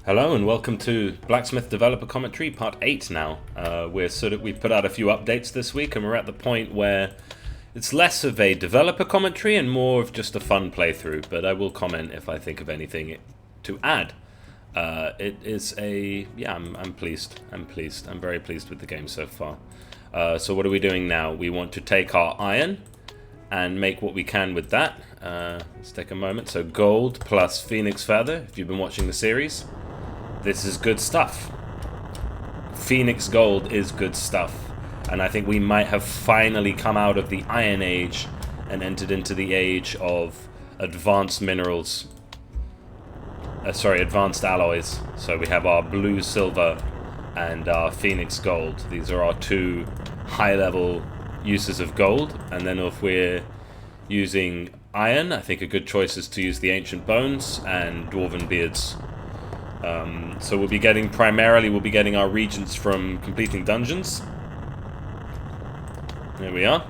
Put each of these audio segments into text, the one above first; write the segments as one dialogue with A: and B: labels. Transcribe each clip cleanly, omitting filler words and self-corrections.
A: Hello and welcome to Blacksmith Developer Commentary Part 8 now. We've put out a few updates this week and we're at the point where it's less of a developer commentary and more of just a fun playthrough, but I will comment if I think of anything to add. I'm pleased. I'm very pleased with the game so far. So what are we doing now? We want to take our iron and make what we can with that. Let's take a moment. So gold plus phoenix feather, if you've been watching the series. This is good stuff. Phoenix gold is good stuff. And I think we might have finally come out of the Iron Age and entered into the age of advanced minerals. Advanced alloys. So we have our blue silver and our phoenix gold. These are our two high-level uses of gold. And then if we're using iron, I think a good choice is to use the ancient bones and dwarven beards. So we'll be getting our regents from completing dungeons. There we are.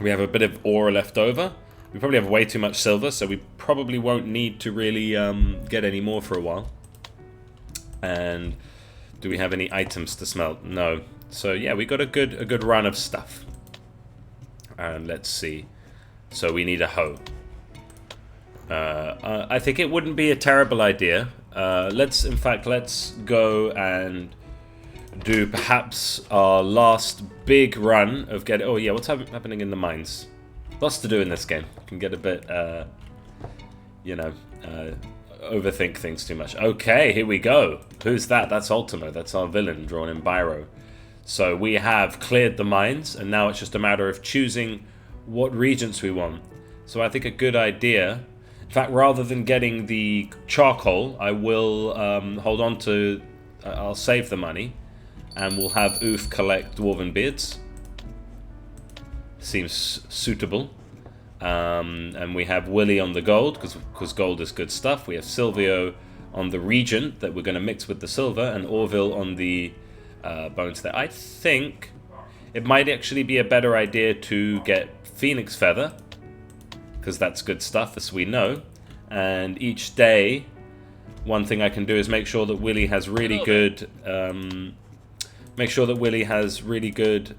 A: We have a bit of ore left over. We probably have way too much silver, so we probably won't need to really get any more for a while. And do we have any items to smelt? No. So yeah, we got a good run of stuff. And let's see. So we need a hoe. I think it wouldn't be a terrible idea. Let's go and do perhaps our last big run of getting... Oh yeah, what's happening in the mines? Lots to do in this game. You can get a bit, overthink things too much. Okay, here we go. Who's that? That's Ultimo. That's our villain, drawn in Biro. So we have cleared the mines, and now it's just a matter of choosing what regents we want. So I think a good idea... In fact, rather than getting the charcoal, I will hold on to... I'll save the money. And we'll have Oof collect dwarven beards. Seems suitable. And we have Willy on the gold, because gold is good stuff. We have Silvio on the regent that we're going to mix with the silver. And Orville on the bones there. I think it might actually be a better idea to get Phoenix Feather, because that's good stuff, as we know. And each day, one thing I can do is make sure that Willy has really good... make sure that Willy has really good...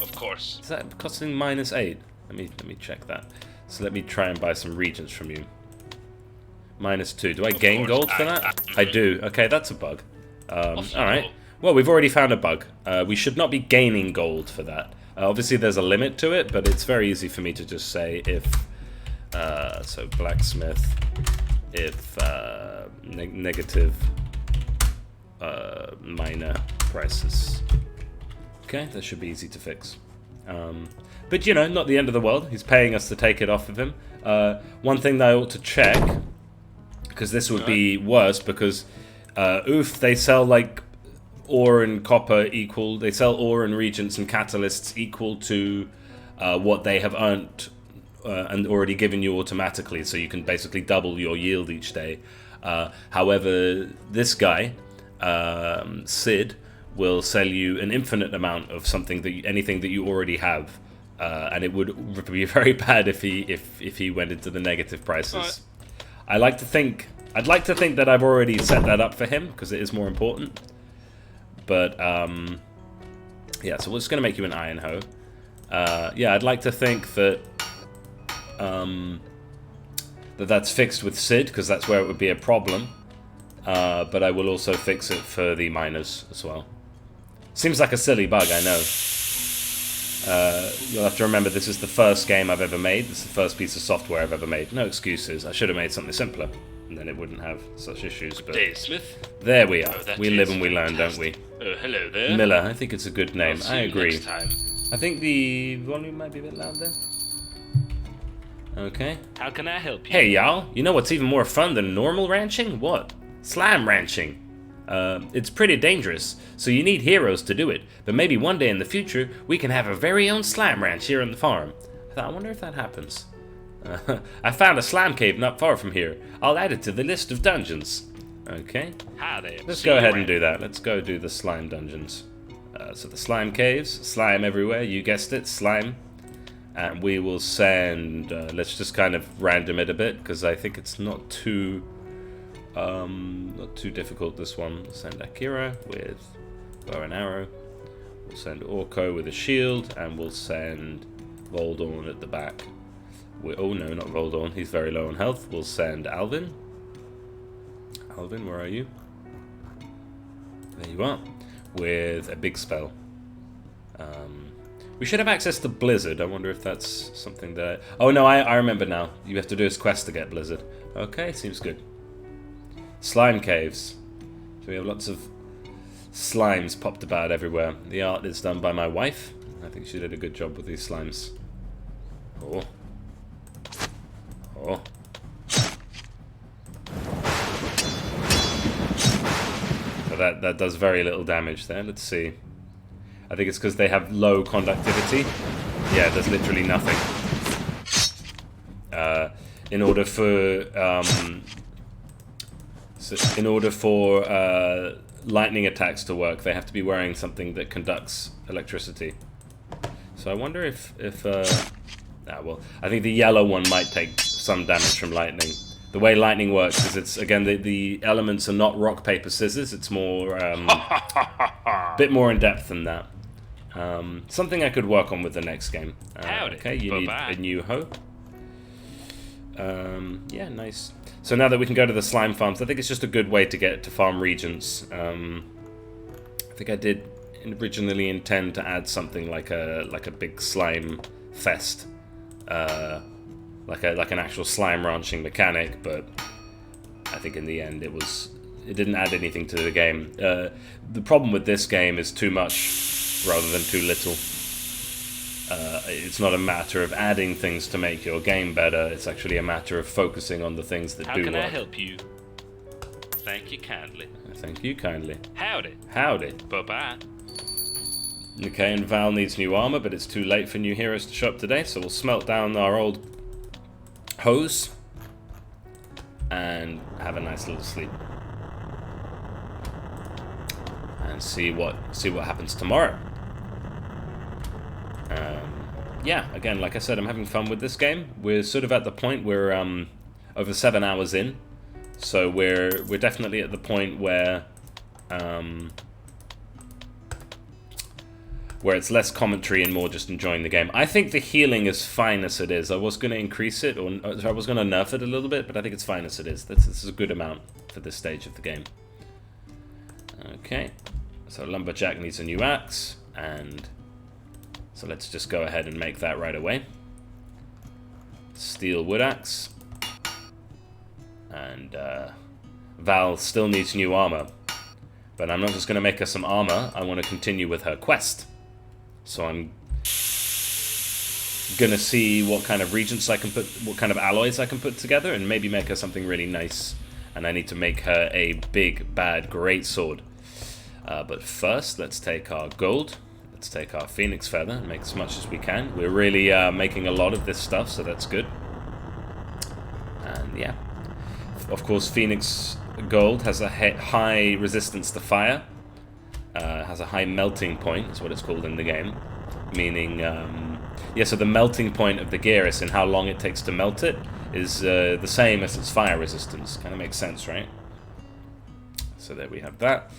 B: Of course.
A: Is that costing -8? Let me check that. So let me try and buy some regents from you. -2. Do I gain gold for that? I do. Okay, that's a bug. Alright. Well, we've already found a bug. We should not be gaining gold for that. Obviously, there's a limit to it, but it's very easy for me to just say if... so Blacksmith, if negative minor prices. Okay, that should be easy to fix. But you know, not the end of the world. He's paying us to take it off of him. One thing that I ought to check, because this would be worse, because Oof, they sell like ore and copper equal. They sell ore and regents and catalysts equal to what they have earned and already given you automatically, so you can basically double your yield each day. However, this guy, Sid, will sell you an infinite amount of something anything that you already have, and it would be very bad if he went into the negative prices. I'd like to think that I've already set that up for him because it is more important. But yeah, so we're just gonna make you an iron hoe. Yeah, I'd like to think that that's fixed with Sid, because that's where it would be a problem. But I will also fix it for the miners as well. Seems like a silly bug, I know. You'll have to remember this is the first game I've ever made. This is the first piece of software I've ever made. No excuses. I should have made something simpler, and then it wouldn't have such issues. But
B: Blacksmith.
A: there we are.
B: Oh,
A: We live and we learn, don't we?
B: Hello there.
A: Miller, I think it's a good name.
B: I'll see
A: I
B: you
A: agree.
B: next time.
A: I think the volume might be a bit loud there. Okay.
B: How can I help you?
A: Hey, y'all. You know what's even more fun than normal ranching? What? Slam ranching. It's pretty dangerous, so you need heroes to do it. But maybe one day in the future, we can have our very own slime ranch here on the farm. I wonder if that happens. I found a slime cave not far from here. I'll add it to the list of dungeons. Okay.
B: Hi there.
A: Let's go ahead and do that. Let's go do the slime dungeons. So the slime caves, slime everywhere. You guessed it, slime. And we will send, let's just kind of random it a bit, because I think it's not too Not too difficult, this one. We'll send Akira with bow and arrow. We'll send Orko with a shield, and we'll send Voldorn at the back. Oh no, not Voldorn, he's very low on health. We'll send Alvin. Alvin, where are you? There you are. With a big spell. We should have access to Blizzard. I wonder if that's something that... Oh no, I remember now. You have to do his quest to get Blizzard. Okay, seems good. Slime caves. So we have lots of slimes popped about everywhere. The art is done by my wife. I think she did a good job with these slimes. Oh. Oh. So that does very little damage there. Let's see. I think it's because they have low conductivity. Yeah, there's literally nothing. In order for lightning attacks to work, they have to be wearing something that conducts electricity. So I wonder if well, I think the yellow one might take some damage from lightning. The way lightning works is it's, again, the elements are not rock, paper, scissors. It's more, a bit more in depth than that. Something I could work on with the next game. Okay, you need a new hoe. Yeah, nice. So now that we can go to the slime farms, I think it's just a good way to get to farm regents. I think I did originally intend to add something like a big slime fest. Like an actual slime ranching mechanic, but I think in the end it didn't add anything to the game. The problem with this game is too much rather than too little. It's not a matter of adding things to make your game better, it's actually a matter of focusing on the things that do work.
B: How can I help you? Thank you kindly.
A: Thank you kindly.
B: Howdy.
A: Howdy.
B: Bye-bye.
A: Okay, and Val needs new armor, but it's too late for new heroes to show up today, so we'll smelt down our old hose and have a nice little sleep and see what happens tomorrow. Yeah, again, like I said, I'm having fun with this game. We're sort of at the point where over 7 hours in, so we're definitely at the point where it's less commentary and more just enjoying the game. I think the healing is fine as it is. I was going to increase it, or I was going to nerf it a little bit, but I think it's fine as it is. This is a good amount for this stage of the game. Okay, so Lumberjack needs a new axe, and so let's just go ahead and make that right away. Steel wood axe. And Val still needs new armor. But I'm not just going to make her some armor, I want to continue with her quest. So I'm gonna see what kind of regents I can put, what kind of alloys I can put together, and maybe make her something really nice. And I need to make her a big, bad, great sword. But first, let's take our gold. Let's take our phoenix feather and make as much as we can. We're really making a lot of this stuff, so that's good. And yeah, of course, phoenix gold has a high resistance to fire. Has a high melting point, is what it's called in the game. Meaning, yeah, so the melting point of the Geras and how long it takes to melt it is the same as its fire resistance. Kind of makes sense, right? So there we have that.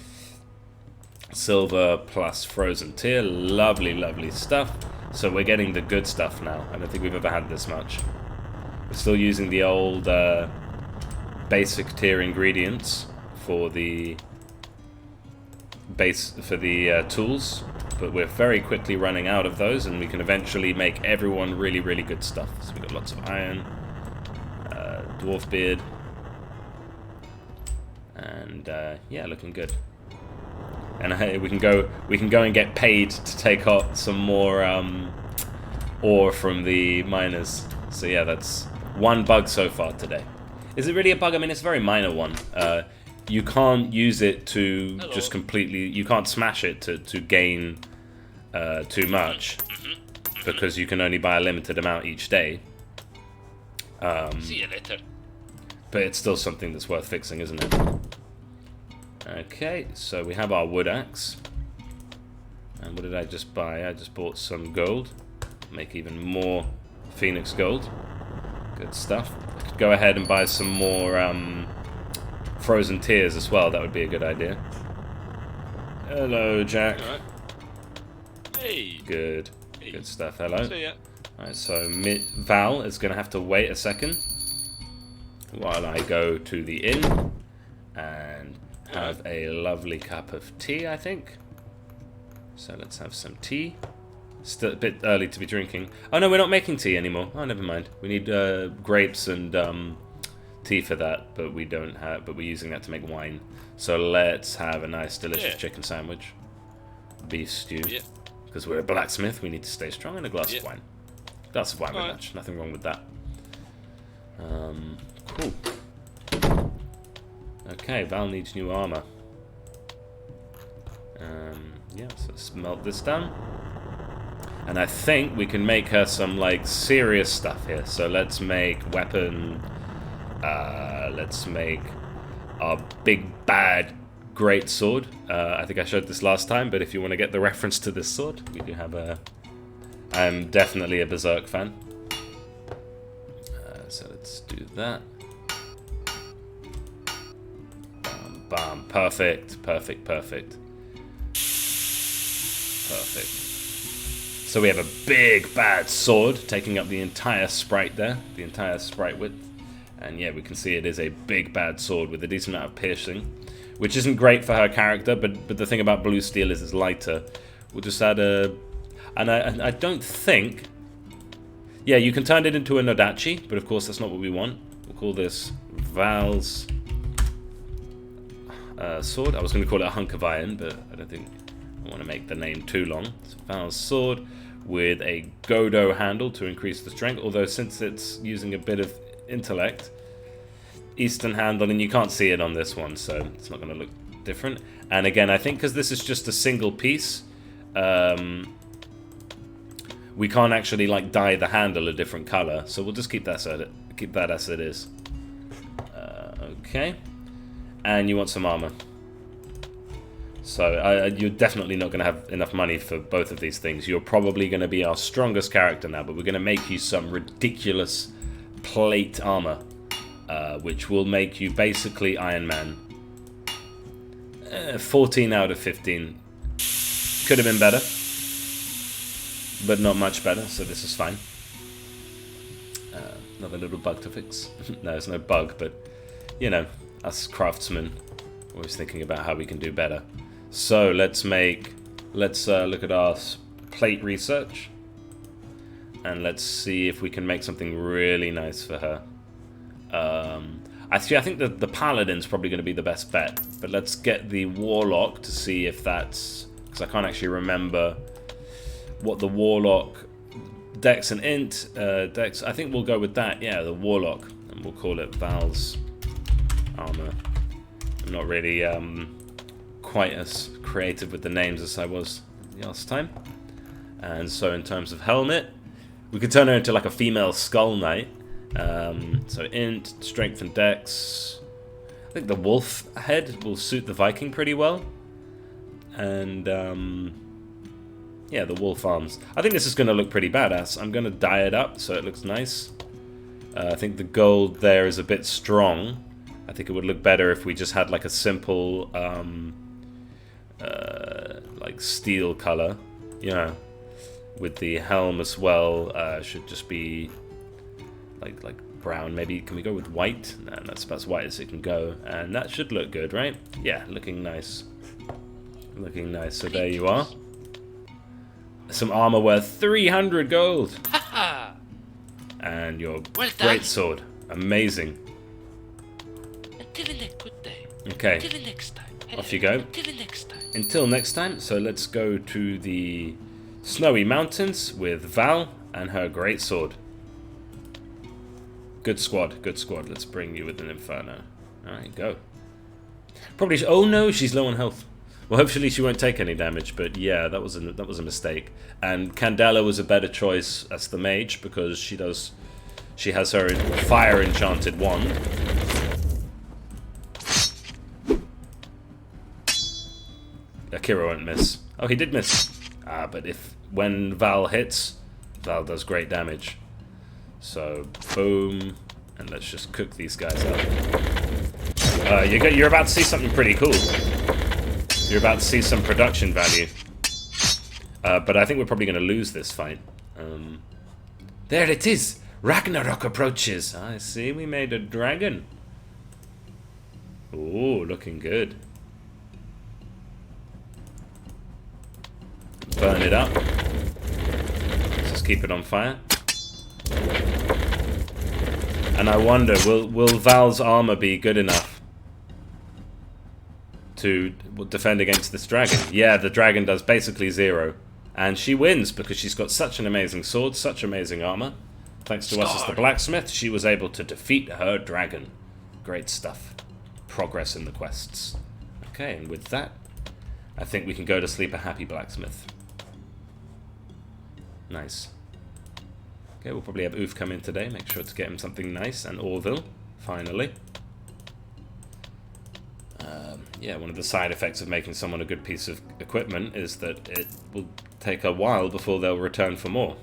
A: Silver plus frozen tear. Lovely, lovely stuff. So we're getting the good stuff now. I don't think we've ever had this much. We're still using the old basic tier ingredients for the tools, but we're very quickly running out of those, and we can eventually make everyone really, really good stuff. So we've got lots of iron, dwarf beard, and yeah, looking good. And we can go and get paid to take out some more ore from the miners. So yeah, that's one bug so far today. Is it really a bug? I mean, it's a very minor one. You can't use it to just completely... You can't smash it to gain too much, because you can only buy a limited amount each day.
B: See you later.
A: But it's still something that's worth fixing, isn't it? Okay, so we have our wood axe. And what did I just buy? I just bought some gold. Make even more phoenix gold. Good stuff. I could go ahead and buy some more frozen tears as well. That would be a good idea. Hello, Jack.
B: Alright. Hey.
A: Good.
B: Hey.
A: Good stuff. Hello.
B: See ya.
A: Alright, so Val is going to have to wait a second while I go to the inn and have a lovely cup of tea, I think. So let's have some tea. Still a bit early to be drinking. Oh no, we're not making tea anymore. Oh, never mind. We need grapes and tea for that, but we don't have. But we're using that to make wine. So let's have a nice, delicious chicken sandwich, beef stew. Because we're a blacksmith, we need to stay strong, and a glass of wine. Glass of wine, much. Nothing wrong with that. Cool. Okay, Val needs new armor. Yeah, so let's melt this down. And I think we can make her some, like, serious stuff here. So let's make weapon... let's make our big bad great sword. I think I showed this last time, but if you want to get the reference to this sword, we do have a... I'm definitely a Berserk fan. So let's do that. Bam, bam. Perfect, perfect, perfect. Perfect. So we have a big bad sword taking up the entire sprite there, the entire sprite width. And yeah, we can see it is a big bad sword with a decent amount of piercing, which isn't great for her character, but the thing about blue steel is it's lighter. We'll just add a... And I don't think... Yeah, you can turn it into a Nodachi, but of course that's not what we want. We'll call this Val's sword. I was going to call it a hunk of iron, but I don't think I want to make the name too long. So Val's sword with a Godo handle to increase the strength, although since it's using a bit of intellect, Eastern handle, and you can't see it on this one, so it's not going to look different. And again, I think because this is just a single piece, we can't actually like dye the handle a different color, so we'll just keep that as it is. Okay, and you want some armor. So you're definitely not going to have enough money for both of these things. You're probably going to be our strongest character now, but we're going to make you some ridiculous plate armor, which will make you basically Iron Man. 14 out of 15. Could have been better, but not much better, so this is fine. Another little bug to fix. No, there's no bug, but, you know, us craftsmen always thinking about how we can do better. So let's look at our plate research, and let's see if we can make something really nice for her. I think that the Paladin's probably going to be the best bet, but let's get the Warlock to see if that's... because I can't actually remember what the Warlock... Dex and Int, Dex, I think we'll go with that, yeah, the Warlock, and we'll call it Val's armor. I'm not really quite as creative with the names as I was last time. And so in terms of helmet, we could turn her into like a female Skull Knight. So Int, Strength and Dex. I think the wolf head will suit the Viking pretty well. And yeah, the wolf arms. I think this is going to look pretty badass. I'm going to dye it up so it looks nice. I think the gold there is a bit strong. I think it would look better if we just had like a simple like steel color, you know, with the helm as well. Should just be like brown. Maybe can we go with white? No, that's about as white as it can go, and that should look good, right? Yeah, looking nice, looking nice. So there you are. Some armor worth 300 gold. And your great sword, amazing. Okay, off you go. Until next time, so let's go to the snowy mountains with Val and her great sword. Good squad, good squad. Let's bring you with an Inferno. Alright, go. Probably, oh no, she's low on health. Well, hopefully she won't take any damage, but yeah, that was a mistake. And Candela was a better choice as the mage, because she has her fire enchanted wand. Akira won't miss. Oh, he did miss. But when Val hits, Val does great damage. So, boom. And let's just cook these guys up. You're about to see something pretty cool. You're about to see some production value. But I think we're probably going to lose this fight. There it is! Ragnarok approaches! I see we made a dragon. Ooh, looking good. Burn it up. Let's just keep it on fire. And I wonder, will Val's armor be good enough to defend against this dragon? Yeah, the dragon does basically 0. And she wins because she's got such an amazing sword, such amazing armor. Thanks to us as the blacksmith, she was able to defeat her dragon. Great stuff. Progress in the quests. Okay, and with that, I think we can go to sleep a happy blacksmith. Nice. Okay, we'll probably have Oof come in today. Make sure to get him something nice. And Orville, finally. Yeah, one of the side effects of making someone a good piece of equipment is that it will take a while before they'll return for more.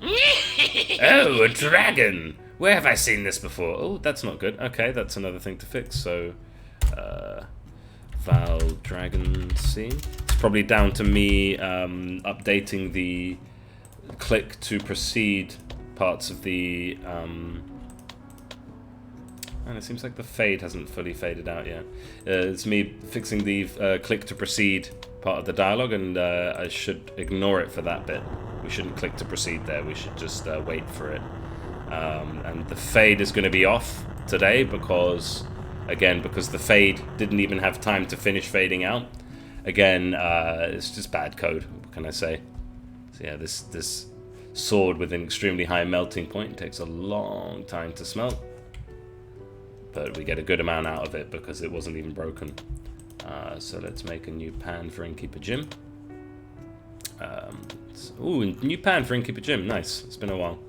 A: Oh, a dragon! Where have I seen this before? Oh, that's not good. Okay, that's another thing to fix. So, Val dragon scene. It's probably down to me updating the click to proceed parts of the and it seems like the fade hasn't fully faded out yet. It's me fixing the click to proceed part of the dialogue, and I should ignore it for that bit. We shouldn't click to proceed there, we should just wait for it. And the fade is going to be off today because, again, because the fade didn't even have time to finish fading out. Again, it's just bad code, what can I say? So yeah, this sword with an extremely high melting point takes a long time to smelt. But we get a good amount out of it because it wasn't even broken. So let's make a new pan for Innkeeper Jim. Ooh, new pan for Innkeeper Jim. Nice. It's been a while.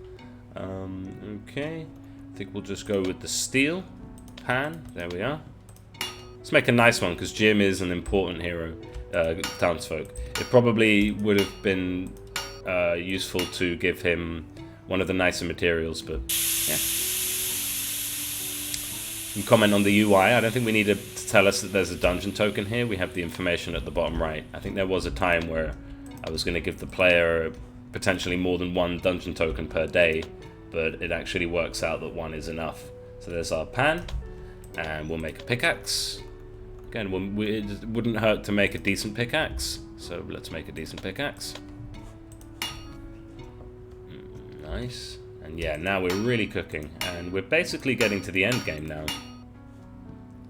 A: Okay. I think we'll just go with the steel pan. There we are. Let's make a nice one because Jim is an important hero, townsfolk. It probably would have been useful to give him one of the nicer materials, but yeah. You can comment on the UI. I don't think we need to tell us that there's a dungeon token here. We have the information at the bottom right. I think there was a time where I was going to give the player potentially more than 1 dungeon token per day, but it actually works out that 1 is enough. So there's our pan, and we'll make a pickaxe. Again, it wouldn't hurt to make a decent pickaxe, so let's make a decent pickaxe. Nice. And yeah, now we're really cooking, and we're basically getting to the end game now.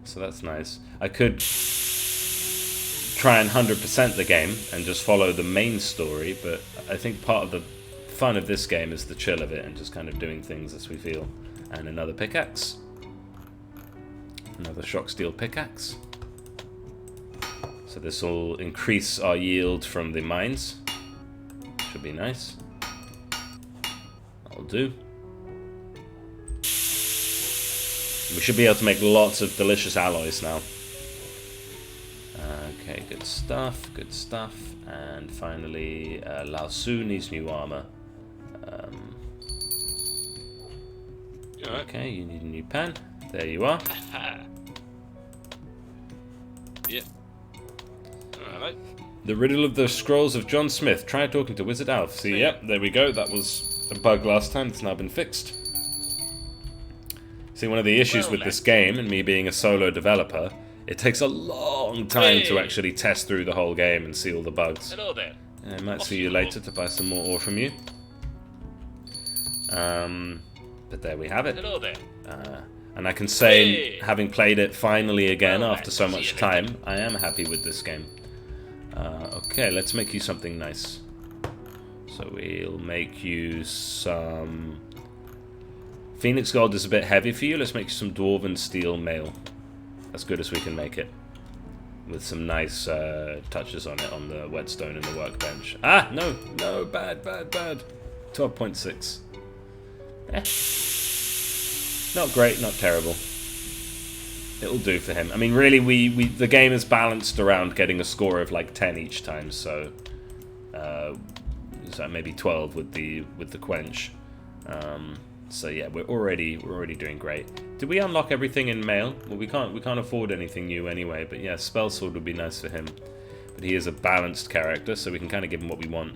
A: So that's nice. I could try and 100% the game and just follow the main story, but I think part of the fun of this game is the chill of it and just kind of doing things as we feel. And another pickaxe. Another shock steel pickaxe. So this will increase our yield from the mines. Should be nice. That'll do. We should be able to make lots of delicious alloys now. Okay, good stuff, good stuff. And finally, Lao Su needs new armor. Okay, you need a new pan. There you are.
B: Yeah. Alright.
A: The riddle of the scrolls of John Smith. Try talking to Wizard Alf. See, yep, there we go. That was a bug last time. It's now been fixed. See, one of the issues with this game, and me being a solo developer, it takes a long time to actually test through the whole game and see all the bugs.
B: Hello there.
A: I might see you later to buy some more ore from you. But there we have it.
B: Hello there.
A: And I can say, having played it finally again after so much time, I am happy with this game. Okay, let's make you something nice. So we'll make you some... Phoenix Gold is a bit heavy for you. Let's make you some Dwarven Steel Mail. As good as we can make it. With some nice touches on it, on the whetstone and the workbench. Ah, no, no, bad, bad, bad. 12.6. Not great, not terrible. It'll do for him. I mean, really, the game is balanced around getting a score of like 10 each time, so maybe 12 with the quench. So yeah, we're already doing great. Did we unlock everything in mail? Well, we can't afford anything new anyway. But yeah, spell sword would be nice for him. But he is a balanced character, so we can kind of give him what we want.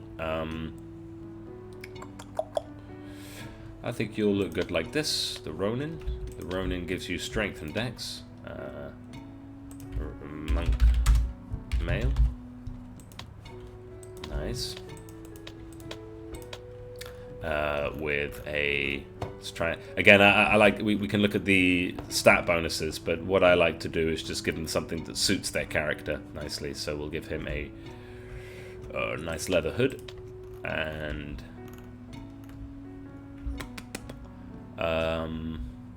A: I think you'll look good like this. The Ronin. The Ronin gives you strength and dex. Monk. Male. Nice. With a... Let's try... Again, I like... We can look at the stat bonuses, but what I like to do is just give them something that suits their character nicely. So we'll give him a nice leather hood. And...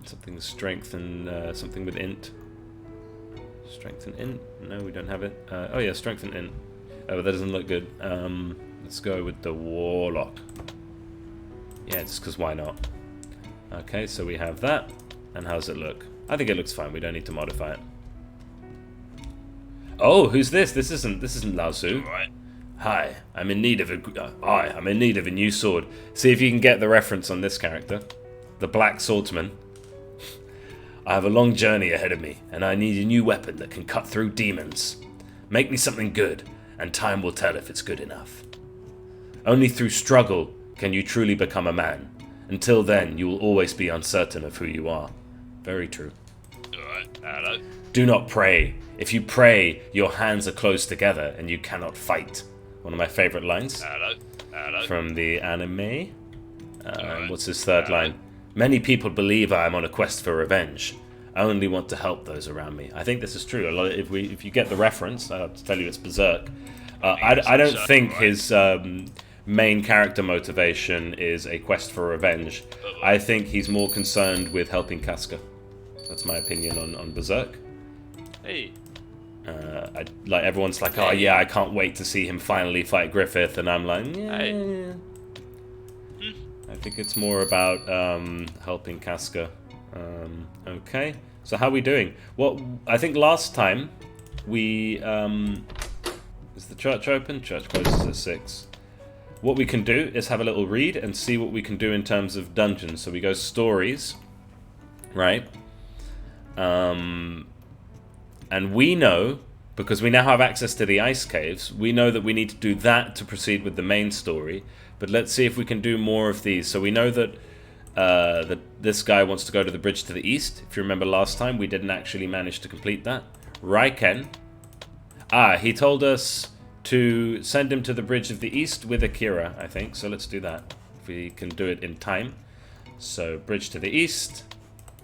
A: something strength and something with int. Strength and int? No, we don't have it. Oh yeah, strength and int. Oh, that doesn't look good. Let's go with the warlock. Yeah, just because why not? Okay, so we have that. And how's it look? I think it looks fine. We don't need to modify it. Oh, who's this? This isn't Lao Tzu.
B: Right.
A: Hi, I'm in need of I'm in need of a new sword. See if you can get the reference on this character. The Black Swordsman. I have a long journey ahead of me, and I need a new weapon that can cut through demons. Make me something good, and time will tell if it's good enough. Only through struggle can you truly become a man. Until then, you will always be uncertain of who you are. Very true.
B: Alright, hello.
A: Do not pray. If you pray, your hands are closed together, and you cannot fight. One of my favorite lines.
B: Hello.
A: From the anime. What's his third line? Many people believe I am on a quest for revenge. I only want to help those around me. I think this is true. If you get the reference, I'll tell you it's Berserk. I don't think his main character motivation is a quest for revenge. I think he's more concerned with helping Casca. That's my opinion on Berserk.
B: Hey.
A: Everyone's like, oh yeah, I can't wait to see him finally fight Griffith, and I'm like, yeah.
B: Hey.
A: I think it's more about helping Casca. Okay, so how are we doing? Well, I think last time we... is the church open? Church closes at 6. What we can do is have a little read and see what we can do in terms of dungeons. So we go stories, right? And we know, because we now have access to the ice caves, we know that we need to do that to proceed with the main story. But let's see if we can do more of these. So we know that this guy wants to go to the bridge to the east. If you remember last time, we didn't actually manage to complete that. Raiken. He told us to send him to the bridge of the east with Akira, I think. So let's do that. If we can do it in time. So, bridge to the east.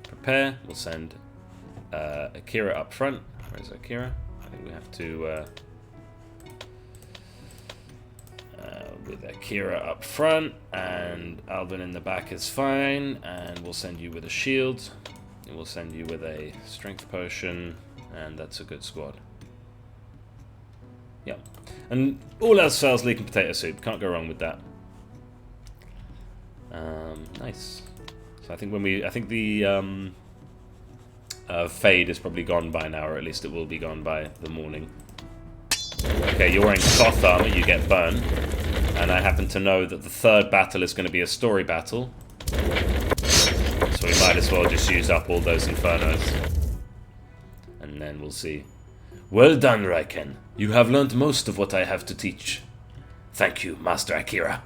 A: Prepare. We'll send Akira up front. Where's Akira? I think we have to... with Akira up front, and Alvin in the back is fine, and we'll send you with a shield, and we'll send you with a strength potion, and that's a good squad. Yep. And all else fails, leek and potato soup. Can't go wrong with that. Nice. So I think the fade is probably gone by now, or at least it will be gone by the morning. Okay, you're wearing cloth armor, you get burned. And I happen to know that the third battle is going to be a story battle. So we might as well just use up all those infernos. And then we'll see. Well done, Raiken. You have learned most of what I have to teach. Thank you, Master Akira.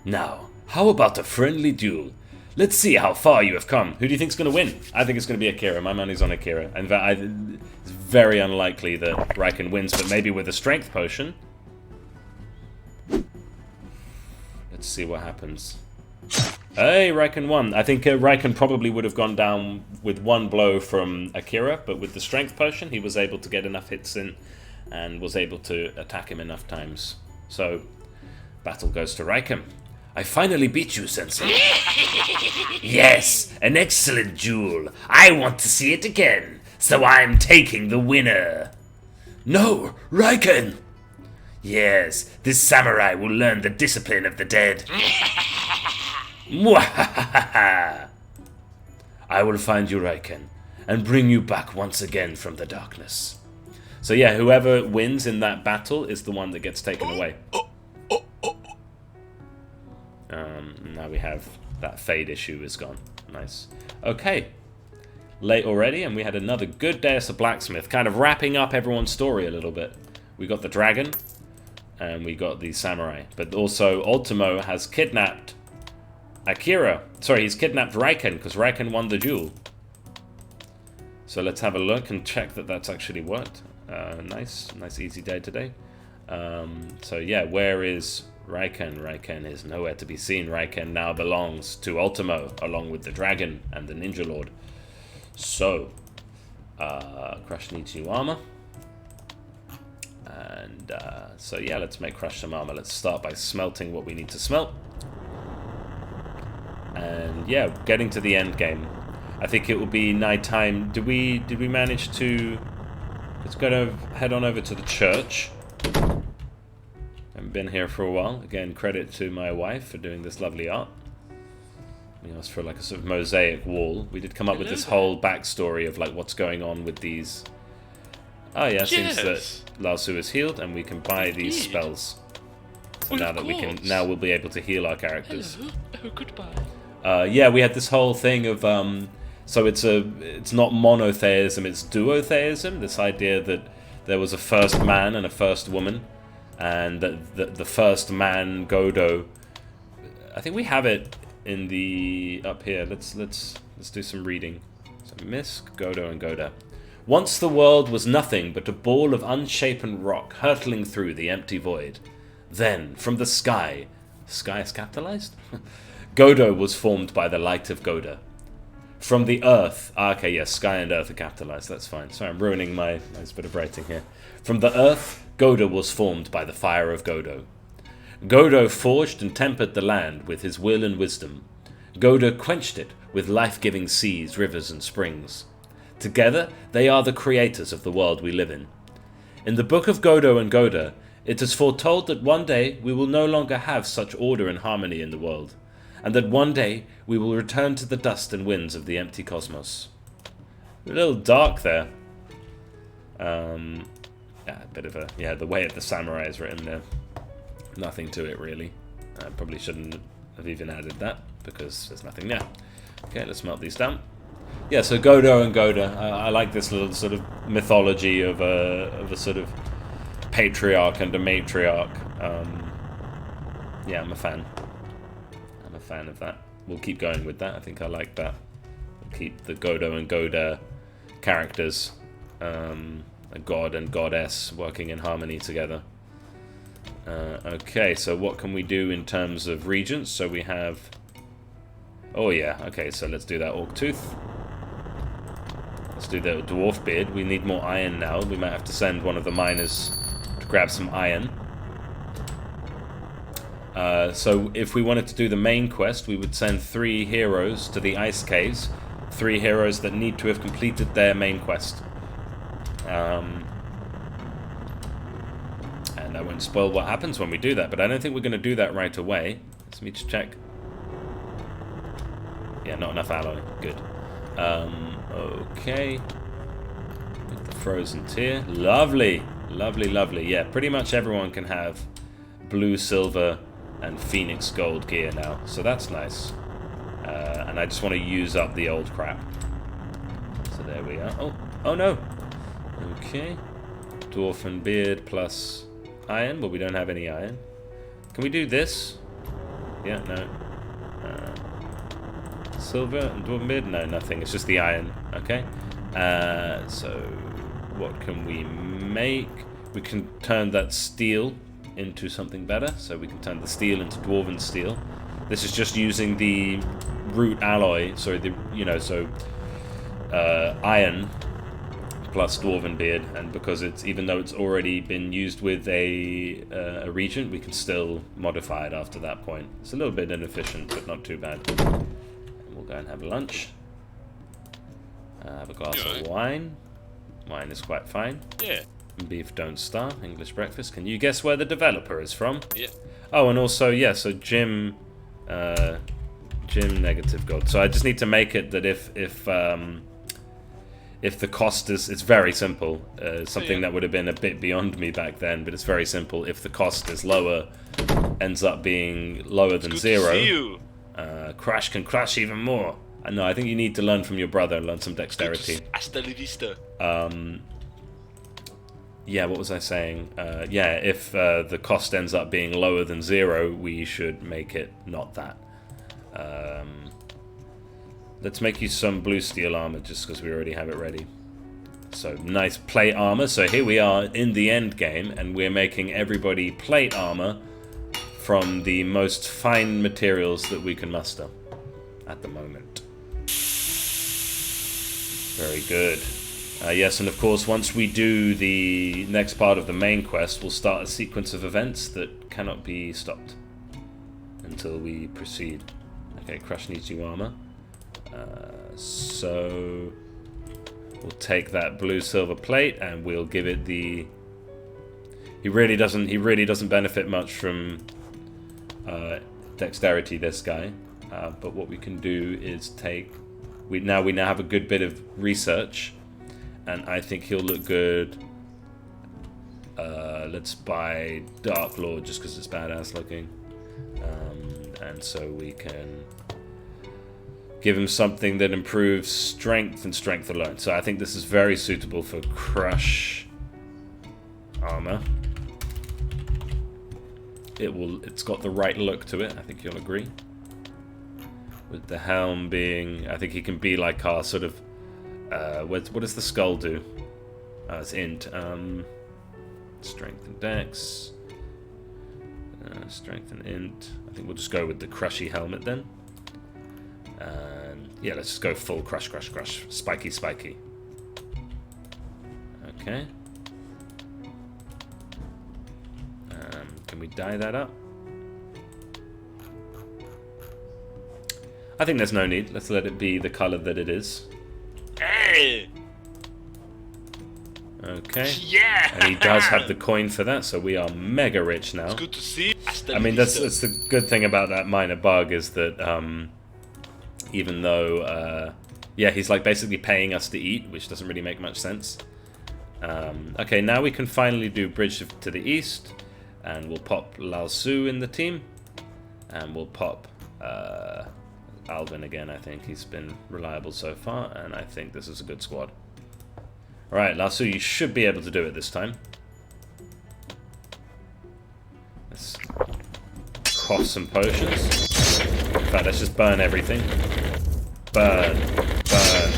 A: Now, how about a friendly duel? Let's see how far you have come. Who do you think's going to win? I think it's going to be Akira. My money's on Akira. And it's very unlikely that Raiken wins, but maybe with a strength potion. Let's see what happens. Hey, Raiken won. I think Raiken probably would have gone down with one blow from Akira, but with the strength potion, he was able to get enough hits in and was able to attack him enough times. So, battle goes to Raiken. I finally beat you, Sensei. Yes, an excellent duel. I want to see it again, so I'm taking the winner. No, Raiken! Yes, this samurai will learn the discipline of the dead. Mwahahaha! I will find you, Raiken, and bring you back once again from the darkness. So yeah, whoever wins in that battle is the one that gets taken away. Now we have that fade issue is gone. Nice. Okay. Late already, and we had another good day as a blacksmith, kind of wrapping up everyone's story a little bit. We got the dragon, and we got the samurai. But also, Ultimo has kidnapped Akira. Sorry, he's kidnapped Raiken, because Raiken won the duel. So let's have a look and check that that's actually worked. Nice easy day today. So yeah, where is Raiken? Raiken is nowhere to be seen. Raiken now belongs to Ultimo, along with the dragon and the ninja lord. So, Crush needs new armor. And so yeah, let's make Crush some armor. Let's start by smelting what we need to smelt. And yeah, getting to the end game. I think it will be nighttime. Did we manage to... Let's go to head on over to the church. I've been here for a while. Again, credit to my wife for doing this lovely art. We asked for like a sort of mosaic wall. We did come up with this whole backstory of like what's going on with these. Oh yeah, seems that Laosu is healed and we can buy these spells. So now that we'll be able to heal our characters.
B: Hello. Oh, goodbye.
A: Yeah, we had this whole thing of so it's not monotheism, it's duotheism. This idea that there was a first man and a first woman, and that the first man, Godo. I think we have it in the up here. Let's do some reading. So Misk, Godo, and Goda. Once the world was nothing but a ball of unshapen rock hurtling through the empty void. Then, from the sky is capitalized? Godo was formed by the light of Goda. From the earth... okay, yes, sky and earth are capitalized, that's fine. Sorry, I'm ruining my nice bit of writing here. From the earth, Goda was formed by the fire of Godo. Godo forged and tempered the land with his will and wisdom. Goda quenched it with life-giving seas, rivers, and springs. Together, they are the creators of the world we live in. In the book of Godo and Goda, it is foretold that one day we will no longer have such order and harmony in the world, and that one day we will return to the dust and winds of the empty cosmos. A little dark there. Yeah, a bit of a... yeah, the way the samurai is written there. Nothing to it, really. I probably shouldn't have even added that, because there's nothing there. Okay, let's melt these down. Yeah, so Godo and Goda. I like this little sort of mythology of a sort of patriarch and a matriarch. Yeah, I'm a fan. I'm a fan of that. We'll keep going with that. I think I like that. We'll keep the Godo and Goda characters, a god and goddess, working in harmony together. Okay, so what can we do in terms of regents? So we have... oh yeah, okay, so let's do that Orc Tooth. Let's do the Dwarf Beard. We need more iron now. We might have to send one of the miners to grab some iron. So if we wanted to do the main quest, we would send 3 heroes to the Ice Caves. 3 heroes that need to have completed their main quest. And I won't spoil what happens when we do that, but I don't think we're going to do that right away. Let me just check. Yeah, not enough alloy. Good. Okay. With the frozen tear. Lovely. Lovely, lovely. Yeah, pretty much everyone can have blue, silver, and phoenix gold gear now. So that's nice. And I just want to use up the old crap. So there we are. Oh no. Okay. Dwarfen beard plus iron. Well, we don't have any iron. Can we do this? Yeah, no. Silver and dwarven beard? No, nothing. It's just the iron. Okay. So what can we make? We can turn that steel into something better. So we can turn the steel into dwarven steel. This is just using the root alloy. Sorry, iron plus dwarven beard, and because it's, even though it's already been used with a regent, we can still modify it after that point. It's a little bit inefficient, but not too bad. And we'll go and have lunch. Have a glass of wine. Wine is quite fine.
B: Yeah.
A: Beef don't starve. English breakfast. Can you guess where the developer is from?
B: Yeah.
A: Oh, and also, yeah, so Jim negative gold. So I just need to make it that if the cost is, it's very simple. Something that would have been a bit beyond me back then, but it's very simple. If the cost is lower, ends up being lower than 0.
B: To see you.
A: Crash can crash even more. No, I think you need to learn from your brother and learn some dexterity.
B: Hasta la vista.
A: Yeah, what was I saying? Yeah, if the cost ends up being lower than 0, we should make it not that. Let's make you some blue steel armor just because we already have it ready. So, nice plate armor. So here we are in the end game, and we're making everybody plate armor from the most fine materials that we can muster at the moment. Very good. Yes, and of course, once we do the next part of the main quest, we'll start a sequence of events that cannot be stopped until we proceed. Okay, Crush needs you armor. So we'll take that blue silver plate and we'll give it the. He really doesn't benefit much from dexterity, this guy. But what we can do is take. We now have a good bit of research. And I think he'll look good. Let's buy Dark Lord just because it's badass looking. And so we can give him something that improves strength and strength alone. So I think this is very suitable for Crush armor. It's got the right look to it, I think you'll agree. With the helm being, I think he can be like our sort of what does the skull do? It's int. Strength and dex. Strength and int. I think we'll just go with the crushy helmet then. And yeah, let's just go full crush, crush, crush. Spiky, spiky. Okay. Can we dye that up? I think there's no need. Let's let it be the color that it is.
B: Hey!
A: Okay.
B: Yeah!
A: And he does have the coin for that, so we are mega rich now.
B: It's good to see.
A: I mean, that's the good thing about that minor bug is that even though, yeah, he's like basically paying us to eat, which doesn't really make much sense. Okay, now we can finally do Bridge to the East, and we'll pop Lao Su in the team, and we'll pop Alvin again. I think he's been reliable so far, and I think this is a good squad. Alright, Lao Su, you should be able to do it this time. Let's quaff some potions. In fact, let's just burn everything. Burn. Burn.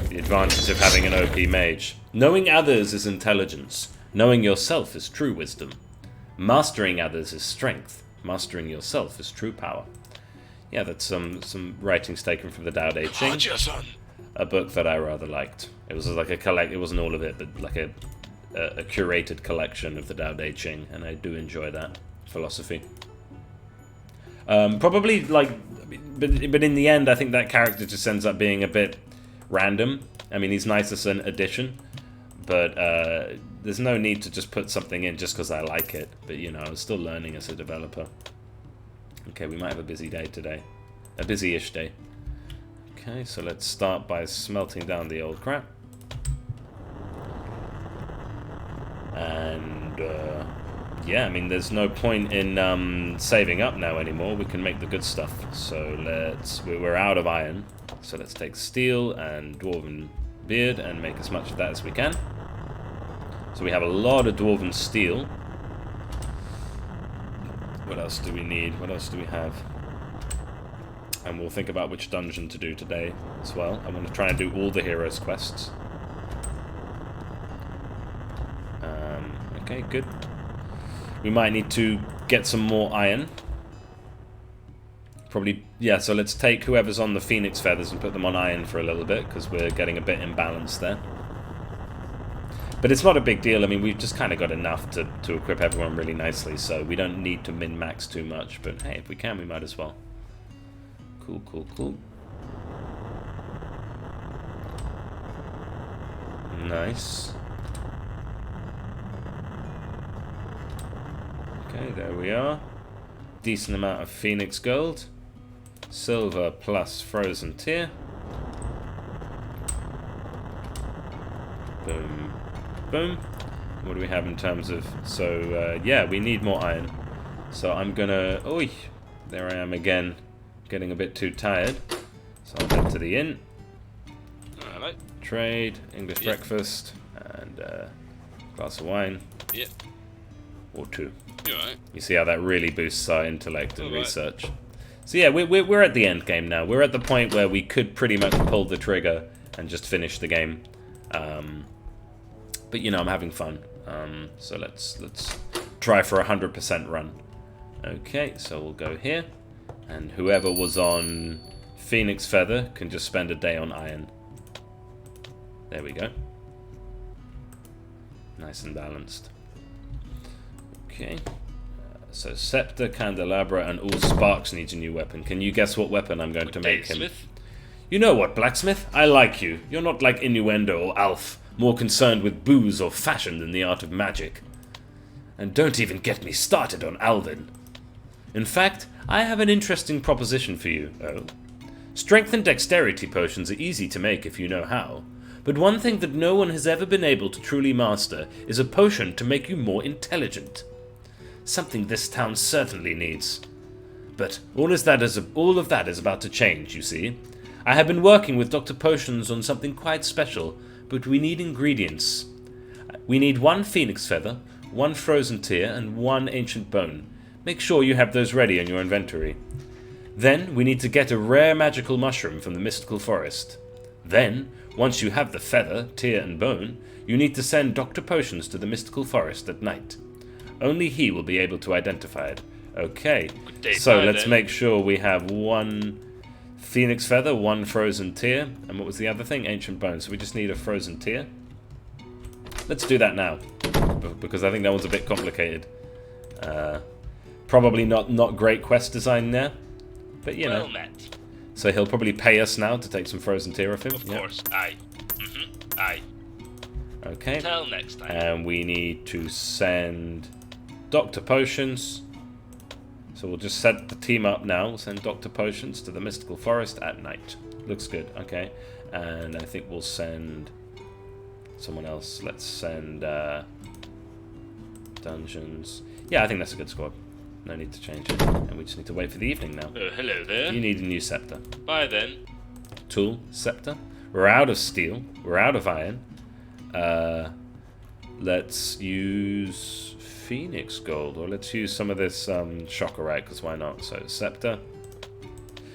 A: The advantage of having an OP mage. Knowing others is intelligence. Knowing yourself is true wisdom. Mastering others is strength. Mastering yourself is true power. Yeah, that's some writings taken from the Tao Te Ching. A book that I rather liked. It was like it wasn't all of it, but like a curated collection of the Tao Te Ching, and I do enjoy that philosophy. Probably like, but in the end, I think that character just ends up being a bit random. I mean, he's nice as an addition, but there's no need to just put something in just because I like it. But you know, I'm still learning as a developer. Okay, we might have a busy day today. A busy-ish day. Okay, so let's start by smelting down the old crap. And, yeah, I mean, there's no point in saving up now anymore. We can make the good stuff. So we're out of iron. So let's take steel and dwarven beard and make as much of that as we can. So we have a lot of dwarven steel. What else do we need? What else do we have? And we'll think about which dungeon to do today as well. I want to try and do all the heroes' quests. Okay, good. We might need to get some more iron. Probably, yeah, so let's take whoever's on the phoenix feathers and put them on iron for a little bit, because we're getting a bit imbalanced there. But it's not a big deal. I mean, we've just kind of got enough to equip everyone really nicely, so we don't need to min-max too much. But hey, if we can, we might as well. Cool, cool, cool. Nice. Okay, there we are. Decent amount of phoenix gold. Silver plus frozen tear. Boom. Boom. What do we have in terms of... So, yeah, we need more iron. So I'm gonna... Oi! There I am again. Getting a bit too tired. So I'll head to the inn.
B: Alright.
A: Trade, English breakfast, and glass of wine.
B: Yep.
A: Or two.
B: You alright?
A: You see how that really boosts our intellect and research. So yeah, we're at the end game now. We're at the point where we could pretty much pull the trigger and just finish the game. But you know, I'm having fun. So let's try for 100% run. Okay, so we'll go here. And whoever was on Phoenix Feather can just spend a day on iron. There we go. Nice and balanced. Okay. So Scepter, Candelabra, and all Sparks needs a new weapon. Can you guess what weapon I'm going to make him?
B: Blacksmith?
A: You know what, Blacksmith? I like you. You're not like Innuendo or Alf, more concerned with booze or fashion than the art of magic. And don't even get me started on Alvin. In fact, I have an interesting proposition for you. Oh? Strength and dexterity potions are easy to make if you know how. But one thing that no one has ever been able to truly master is a potion to make you more intelligent. Something this town certainly needs. But all of that is about to change, you see. I have been working with Dr. Potions on something quite special, but we need ingredients. We need 1 phoenix feather, 1 frozen tear, and 1 ancient bone. Make sure you have those ready in your inventory. Then we need to get a rare magical mushroom from the mystical forest. Then, once you have the feather, tear, and bone, you need to send Dr. Potions to the mystical forest at night. Only he will be able to identify it. Okay, so let's make sure we have 1 phoenix feather, 1 frozen tear, and what was the other thing? Ancient bone. So we just need a frozen tear. Let's do that now, because I think that one's a bit complicated. Probably not great quest design there, but you know. So he'll probably pay us now to take some frozen tear off him.
B: Of course, aye. Aye.
A: Okay.
B: Till next time.
A: And we need to send Dr. Potions. So we'll just set the team up now. We'll send Dr. Potions to the mystical forest at night. Looks good. Okay. And I think we'll send someone else. Let's send Dungeons. Yeah, I think that's a good squad. No need to change it. And we just need to wait for the evening now.
B: Oh, hello there.
A: You need a new scepter.
B: Bye then.
A: Tool, scepter. We're out of steel. We're out of iron. Let's use Phoenix Gold, or let's use some of this Shockerite, because why not? So scepter.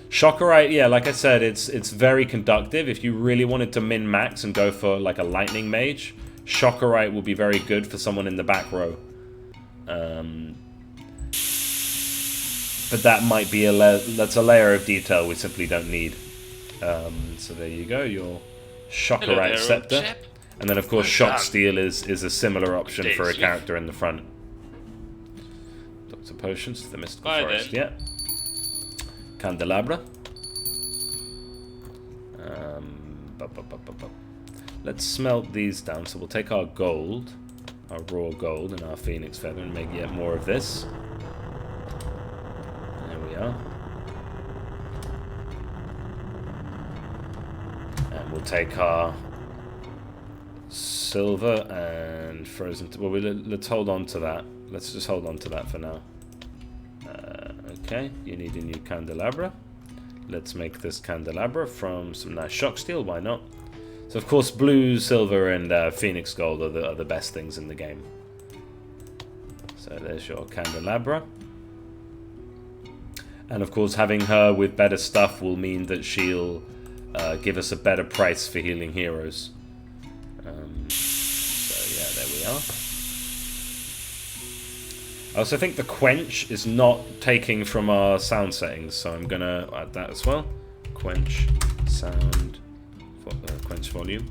A: Shockerite, yeah, like I said, it's very conductive. If you really wanted to min-max and go for like a lightning mage, Shockerite will be very good for someone in the back row. But that might be that's a layer of detail we simply don't need. So there you go, your Shockerite scepter. And then of course Shock Steel is a similar option for a character in the front. Dr. Potions to the mystical forest, yeah. Candelabra. Let's smelt these down. So we'll take our gold, our raw gold, and our phoenix feather, and make yet more of this. There we are. And we'll take our silver and frozen. Well, let's hold on to that. Let's just hold on to that for now. Okay, you need a new candelabra. Let's make this candelabra from some nice shock steel. Why not? So of course, blue, silver, and phoenix gold are the best things in the game. So there's your candelabra. And of course, having her with better stuff will mean that she'll give us a better price for healing heroes. So yeah, there we are. I also think the quench is not taking from our sound settings, so I'm gonna add that as well. Quench sound, quench volume.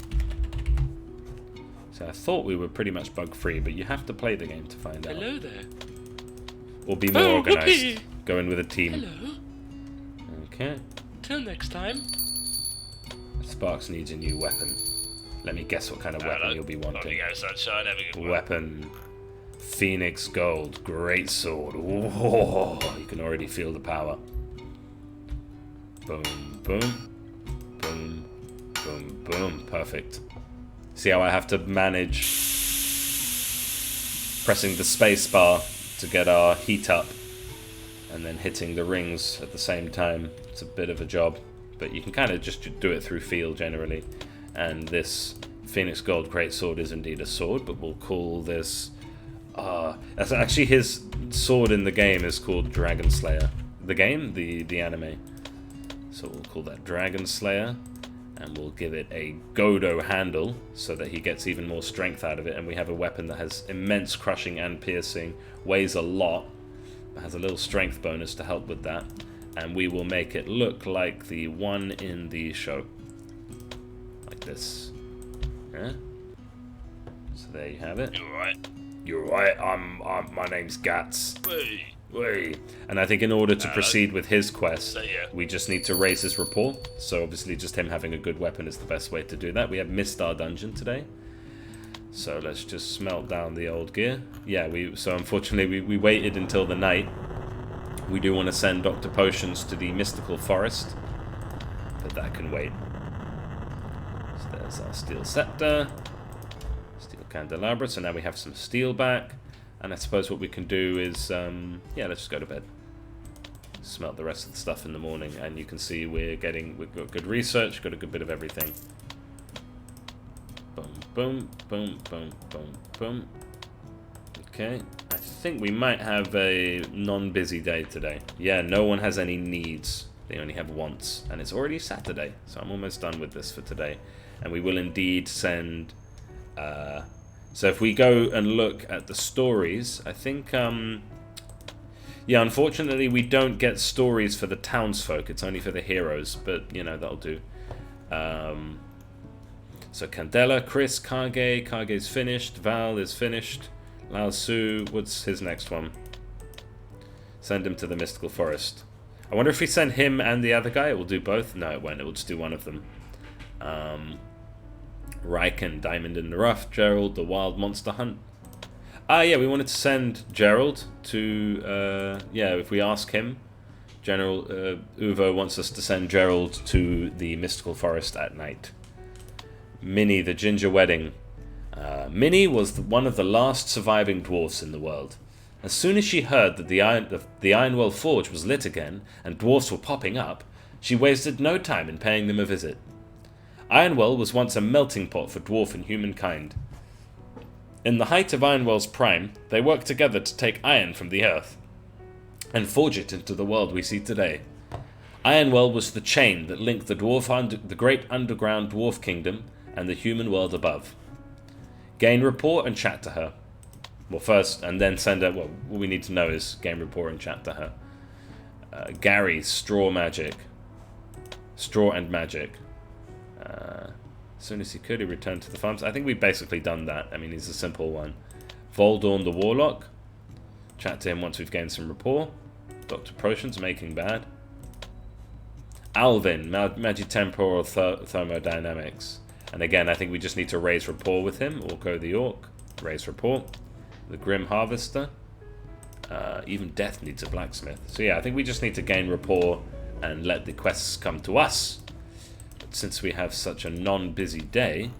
A: So I thought we were pretty much bug free, but you have to play the game to find out.
B: Hello there.
A: Or be more organised. Go in with a team.
B: Hello.
A: Okay.
B: Till next time.
A: Sparks needs a new weapon. Let me guess what kind of weapon you'll be wanting.
B: Sunshine, have a good one.
A: Weapon. Phoenix Gold. Great sword. Whoa, you can already feel the power. Boom, boom. Boom, boom, boom. Perfect. See how I have to manage pressing the space bar to get our heat up, and then hitting the rings at the same time. It's a bit of a job, but you can kind of just do it through feel generally. And this Phoenix Gold Greatsword is indeed a sword, but we'll call this... that's actually his sword in the game is called Dragon Slayer. The game? The anime. So we'll call that Dragon Slayer, and we'll give it a Godo handle so that he gets even more strength out of it, and we have a weapon that has immense crushing and piercing, weighs a lot, but has a little strength bonus to help with that, and we will make it look like the one in the show. Like this. Yeah? So there you have it.
B: You're right.
A: You're right, my name's Gats.
B: Hey.
A: Wait. And I think in order to proceed with his quest,
B: So, yeah.
A: we just need to raise his rapport. So obviously just him having a good weapon is the best way to do that. We have missed our dungeon today. So let's just smelt down the old gear. Yeah, so unfortunately we waited until the night. We do want to send Dr. Potions to the mystical forest, but that can wait. So there's our steel scepter, steel candelabra. So now we have some steel back. And I suppose what we can do is, yeah, let's just go to bed. Smelt the rest of the stuff in the morning, and you can see we've got good research, got a good bit of everything. Boom, boom, boom, boom, boom, boom. Okay, I think we might have a non-busy day today. Yeah, no one has any needs. They only have wants, and it's already Saturday, so I'm almost done with this for today. And we will indeed send... So if we go and look at the stories, I think, yeah, unfortunately we don't get stories for the townsfolk. It's only for the heroes, but, you know, that'll do. So Candela, Chris, Kage. Kage's finished. Val is finished. Lao Su, what's his next one? Send him to the mystical forest. I wonder if we send him and the other guy, it will do both? No, it won't. It will just do one of them. Riken, Diamond in the Rough, Gerald, the Wild Monster Hunt. Yeah, we wanted to send Gerald to, yeah, if we ask him, General Uvo wants us to send Gerald to the mystical forest at night. Minnie, the Ginger Wedding. Minnie was one of the last surviving dwarfs in the world. As soon as she heard that the Ironwell Forge was lit again and dwarfs were popping up, she wasted no time in paying them a visit. Ironwell was once a melting pot for dwarf and humankind. In the height of Ironwell's prime, they worked together to take iron from the earth and forge it into the world we see today. Ironwell was the chain that linked the great underground dwarf kingdom and the human world above. Gain rapport and chat to her. Well, first, and then send her... Well, what we need to know is gain rapport and chat to her. Gary, Straw Magic. Straw and Magic. As soon as he could, he returned to the farms. I think we've basically done that. I mean, he's a simple one. Voldorn the Warlock. Chat to him once we've gained some rapport. Dr. Potions, Making Bad. Alvin, Magitemporal Thermodynamics. And again, I think we just need to raise rapport with him. Orko the Orc. Raise rapport. The Grim Harvester. Even Death needs a Blacksmith. So yeah, I think we just need to gain rapport and let the quests come to us. Since we have such a non-busy day,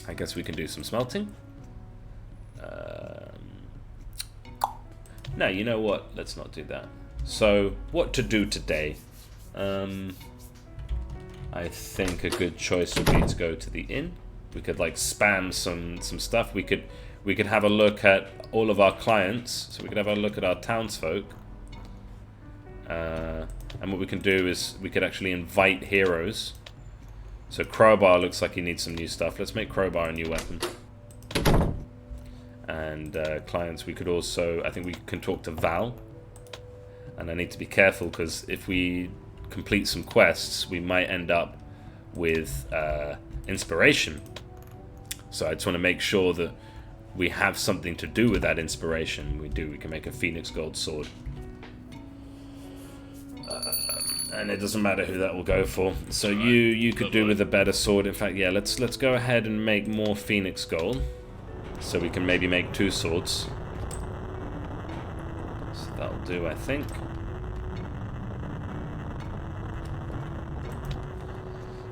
A: I guess we can do some smelting. No, you know what? Let's not do that. So, what to do today? I think a good choice would be to go to the inn. We could like spam some stuff. We could have a look at all of our clients. So we could have a look at our townsfolk. And what we can do is we could actually invite heroes. So Crowbar looks like he needs some new stuff. Let's make Crowbar a new weapon. And clients, we could also... I think we can talk to Val. And I need to be careful because if we complete some quests, we might end up with inspiration. So I just want to make sure that we have something to do with that inspiration. We do. We can make a Phoenix Gold Sword. And it doesn't matter who that will go for. So you could do with a better sword. In fact, yeah, let's go ahead and make more Phoenix Gold. So we can maybe make 2 swords. So that'll do, I think.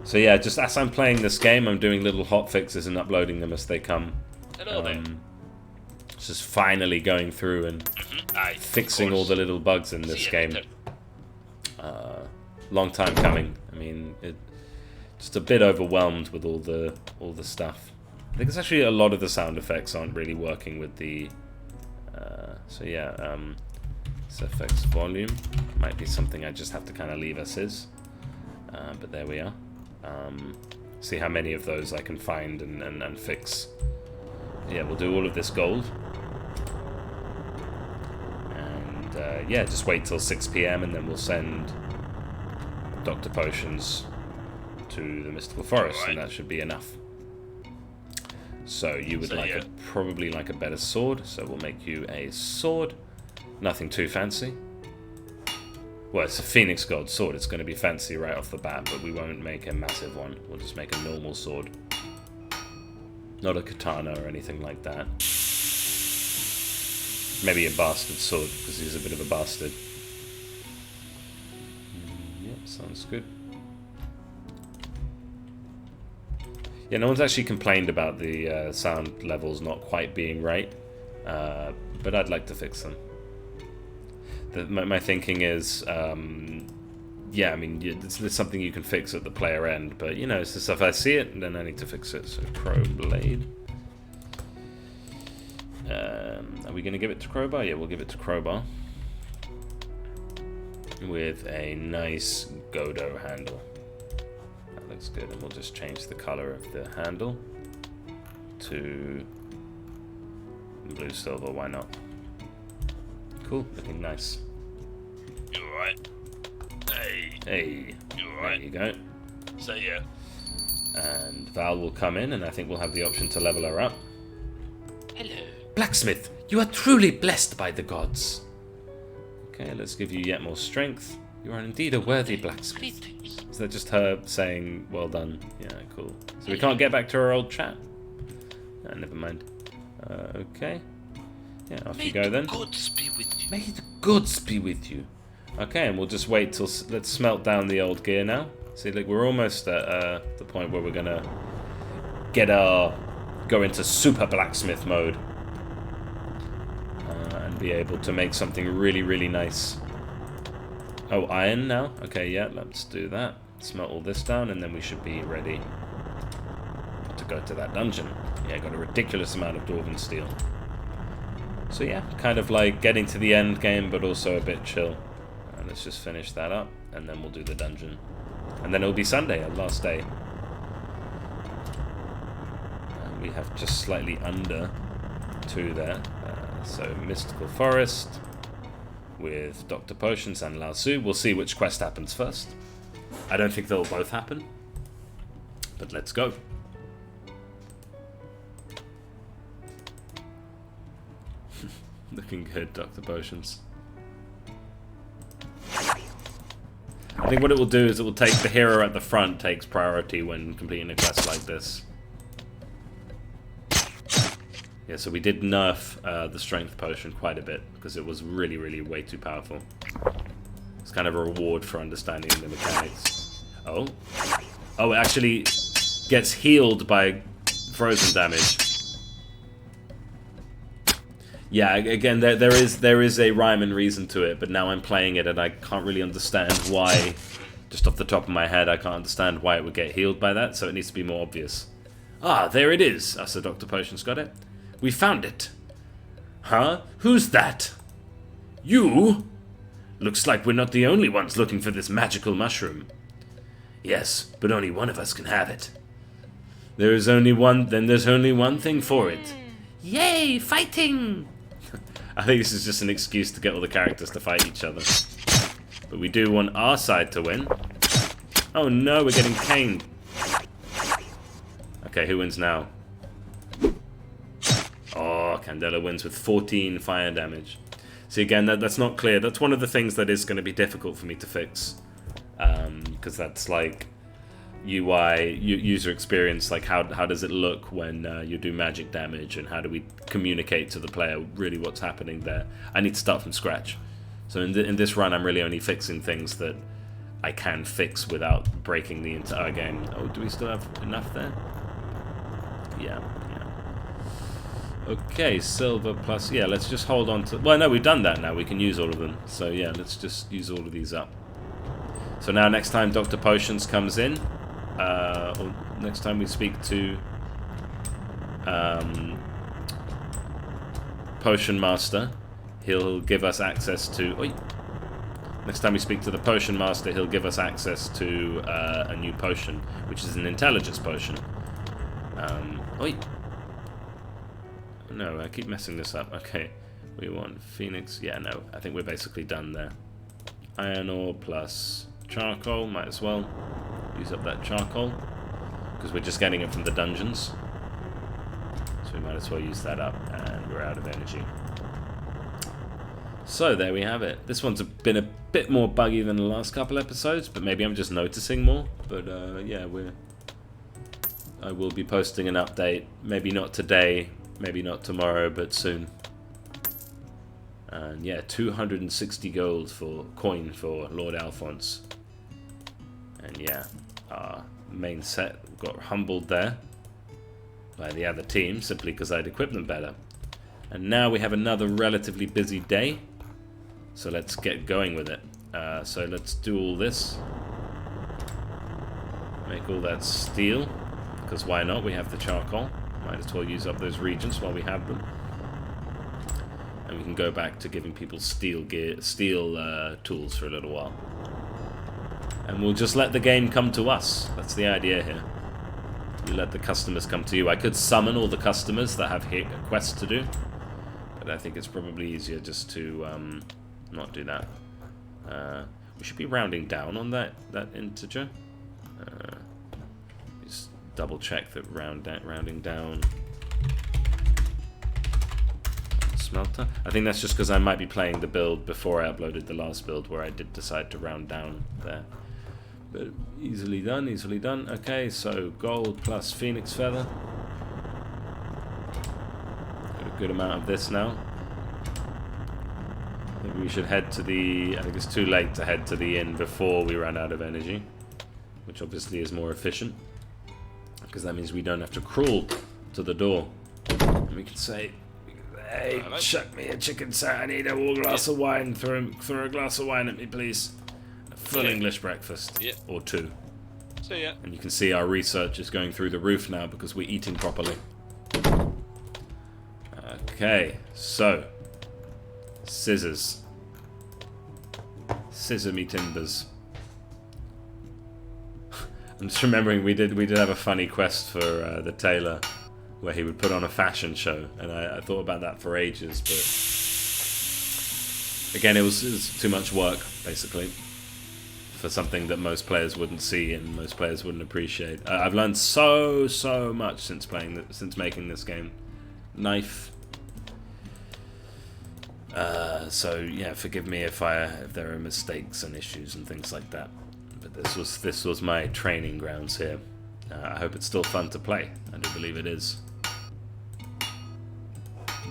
A: So yeah, just as I'm playing this game, I'm doing little hot fixes and uploading them as they come.
B: Hello there.
A: Just finally going through and fixing all the little bugs in this game. Long time coming. I mean, just a bit overwhelmed with all the stuff. I think it's actually a lot of the sound effects aren't really working with the. So yeah, SFX volume might be something I just have to kind of leave as is. But there we are. See how many of those I can find and fix. Yeah, we'll do all of this gold. And yeah, just wait till 6 PM and then we'll send Dr. Potions to the Mystical Forest, and that should be enough. So you would probably like a better sword, so we'll make you a sword. Nothing too fancy. Well, it's a Phoenix Gold sword. It's going to be fancy right off the bat, but we won't make a massive one. We'll just make a normal sword. Not a katana or anything like that. Maybe a bastard sword, because he's a bit of a bastard. Yep, sounds good. Yeah, no one's actually complained about the sound levels not quite being right, but I'd like to fix them. My thinking is, yeah, I mean, it's something you can fix at the player end, but, you know, it's just if I see it, then I need to fix it. So, Crow Blade. Are we going to give it to Crowbar? Yeah, we'll give it to Crowbar. With a nice Godo handle. That looks good, and we'll just change the color of the handle to blue silver, why not? Cool, looking nice.
B: You alright?
A: Hey.
B: You alright?
A: There you go.
B: So yeah.
A: And Val will come in, and I think we'll have the option to level her up.
B: Hello.
A: Blacksmith, you are truly blessed by the gods. Okay, let's give you yet more strength. You are indeed a worthy blacksmith.
B: Greetings.
A: Is that just her saying, well done? Yeah, cool. So we can't get back to our old chat? Never mind. Okay. Yeah, off you go then.
B: May the gods be with you.
A: May the gods be with you. Okay, and we'll just wait till... Let's smelt down the old gear now. See, like, we're almost at the point where we're gonna go into super blacksmith mode. And be able to make something really, really nice. Oh, iron now? Okay, yeah, let's do that. Smelt all this down, and then we should be ready to go to that dungeon. Yeah, got a ridiculous amount of Dwarven Steel. So yeah, kind of like getting to the end game, but also a bit chill. Let's just finish that up, and then we'll do the dungeon. And then it'll be Sunday, our last day. We have just slightly under 2 there. So Mystical Forest with Dr. Potions and Lao Tzu. We'll see which quest happens first. I don't think they'll both happen, but let's go. Looking good, Dr. Potions. I think what it will do is it will take the hero at the front takes priority when completing a quest like this. Yeah, so we did nerf the strength potion quite a bit because it was really, really way too powerful. It's kind of a reward for understanding the mechanics. Oh. Oh, it actually gets healed by frozen damage. Yeah, again, there is a rhyme and reason to it, but now I'm playing it and I can't really understand why, just off the top of my head, I can't understand why it would get healed by that, so it needs to be more obvious. Ah, there it is, so Dr. Potions got it. We found it. Huh? Who's that? You? Looks like we're not the only ones looking for this magical mushroom. Yes, but only one of us can have it. There's only one thing for it. Yay, fighting! I think this is just an excuse to get all the characters to fight each other. But we do want our side to win. Oh no, we're getting caned. Okay, who wins now? Oh, Candela wins with 14 fire damage. See, again, that's not clear. That's one of the things that is going to be difficult for me to fix. Because that's like UI, user experience, like how does it look when you do magic damage, and how do we communicate to the player really what's happening there. I need to start from scratch. So in this run, I'm really only fixing things that I can fix without breaking the entire game. Oh, do we still have enough there? Yeah. Okay, silver plus... Yeah, let's just hold on to... Well, no, we've done that now. We can use all of them. So, yeah, let's just use all of these up. So now next time Dr. Potions comes in, or next time we speak to Potion Master, he'll give us access to... Oi. Next time we speak to the Potion Master, he'll give us access to a new potion, which is an intelligence potion. Oi. No, I keep messing this up. Okay, we want Phoenix. Yeah, no, I think we're basically done there. Iron ore plus charcoal, might as well use up that charcoal, because we're just getting it from the dungeons. So we might as well use that up, and we're out of energy. So there we have it. This one's been a bit more buggy than the last couple episodes, but maybe I'm just noticing more. But yeah, I will be posting an update. Maybe not today, maybe not tomorrow, but soon. And yeah, 260 gold for coin for Lord Alphonse. And yeah, our main set got humbled there by the other team simply because I'd equipped them better. And now we have another relatively busy day, so let's get going with it. So let's do all this. Make all that steel, because why not? We have the charcoal. Might as well use up those regions while we have them. And we can go back to giving people steel gear, tools for a little while. And we'll just let the game come to us. That's the idea here. You let the customers come to you. I could summon all the customers that have quests to do, but I think it's probably easier just to not do that. We should be rounding down on that integer. Just double check that rounding down. Smelter. I think that's just because I might be playing the build before I uploaded the last build where I did decide to round down there. But easily done, easily done. Okay, so gold plus phoenix feather. Got a good amount of this now. Maybe we should head to the... I think it's too late to head to the inn before we run out of energy, which obviously is more efficient, because that means we don't have to crawl to the door. And we can say, hey, chuck me a chicken salad. I need a whole glass of wine. Throw a glass of wine at me, please. Full English breakfast, or two.
B: See ya.
A: And you can see our research is going through the roof now because we're eating properly. Okay, so scissors. Scissor me timbers. I'm just remembering we did have a funny quest for the tailor where he would put on a fashion show, and I thought about that for ages, but again, it was too much work basically for something that most players wouldn't see and most players wouldn't appreciate. I've learned so much since making this game. Knife. So yeah, forgive me if there are mistakes and issues and things like that. But this was my training grounds here. I hope it's still fun to play. I do believe it is.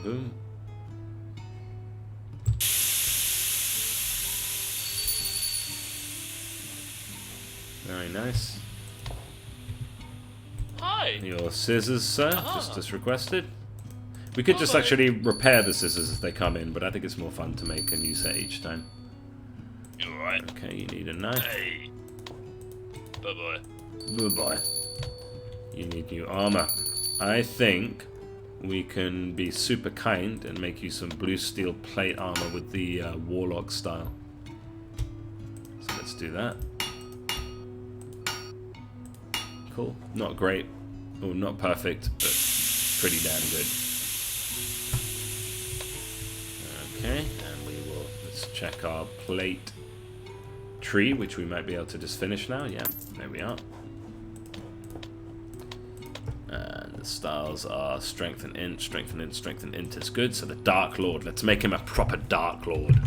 A: Boom. Very nice.
B: Hi.
A: Your scissors, sir, just as requested. We could just actually repair the scissors as they come in, but I think it's more fun to make a new set each time.
B: You alright?
A: Okay, you need a knife.
B: Hey. Bye-bye.
A: Bye-bye. You need new armor. I think we can be super kind and make you some blue steel plate armor with the warlock style. So let's do that. Cool. Not great. Oh, not perfect, but pretty damn good. Okay, and we will, let's check our plate tree, which we might be able to just finish now. Yeah, there we are. And the styles are strength and int, strength and int, strength and int is good. So the Dark Lord, let's make him a proper Dark Lord.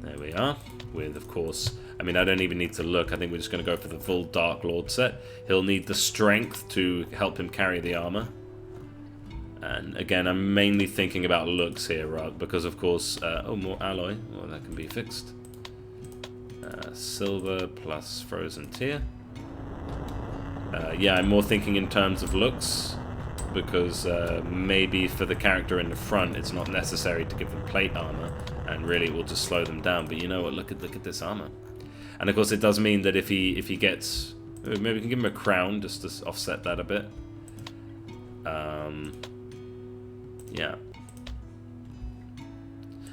A: There we are, with, of course, I mean, I don't even need to look. I think we're just going to go for the full Dark Lord set. He'll need the strength to help him carry the armor. And again, I'm mainly thinking about looks here, right? Because, of course, oh, more alloy. Well, that can be fixed. Silver plus frozen tear. Yeah, I'm more thinking in terms of looks, because maybe for the character in the front, it's not necessary to give them plate armor, and really it will just slow them down. But you know what? Look at this armor, and of course it does mean that if he gets, maybe we can give him a crown just to offset that a bit. Yeah.